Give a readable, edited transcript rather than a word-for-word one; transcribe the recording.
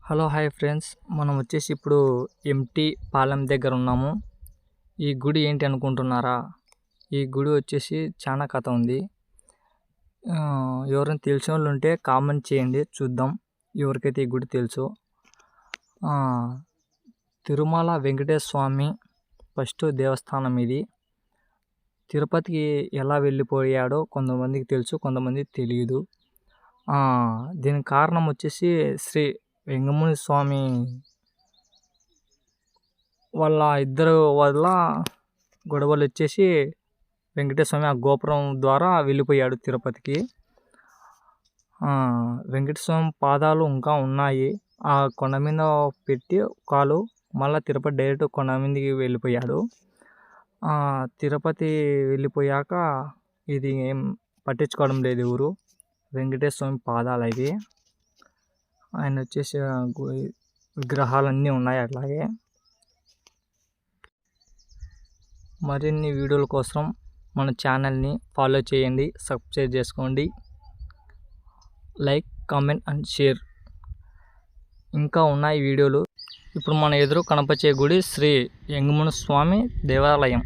Hello hi friends, మనం వచ్చేసి ఇప్పుడు ఎంటీ పాలెం దగ్గర ఉన్నాము. ఈ గుడి ఏంటి అనుకుంటున్నారా? ఈ గుడి వచ్చేసి చాలా కథ ఉంది. ఎవరైనా తెలిసిన వాళ్ళు ఉంటే కామెంట్ చేయండి, చూద్దాం ఎవరికైతే ఈ గుడి తెలుసు. తిరుమల వెంకటేశ్వర స్వామి ఫస్ట్ దేవస్థానం ఇది. తిరుపతికి ఎలా వెళ్ళిపోయాడో కొంతమందికి తెలుసు, కొంతమందికి తెలియదు. దీనికి కారణం వచ్చేసి శ్రీ వెంగముని స్వామి వాళ్ళ ఇద్దరు వల్ల గొడవలు వచ్చేసి వెంకటేశ్వర స్వామి ఆ గోపురం ద్వారా వెళ్ళిపోయాడు తిరుపతికి. వెంకటేశ్వర స్వామి పాదాలు ఇంకా ఉన్నాయి, ఆ కొండ మీద పెట్టి కాలు మళ్ళీ తిరుపతి డైరెక్ట్ కొండ మీదకి వెళ్ళిపోయాడు. తిరుపతి వెళ్ళిపోయాక ఇది ఏం పట్టించుకోవడం లేదు ఎవరు. వెంకటేశ్వర స్వామి పాదాలు అవి. ఆయన వచ్చేసి విగ్రహాలన్నీ ఉన్నాయి అట్లాగే. మరిన్ని వీడియోల కోసం మన ఛానల్ని ఫాలో చేయండి, సబ్స్క్రైబ్ చేసుకోండి, లైక్, కామెంట్ అండ్ షేర్. ఇంకా ఉన్నాయి వీడియోలు. ఇప్పుడు మన ఎదురు కనపరిచే గుడి శ్రీ వెంగముని స్వామి దేవాలయం.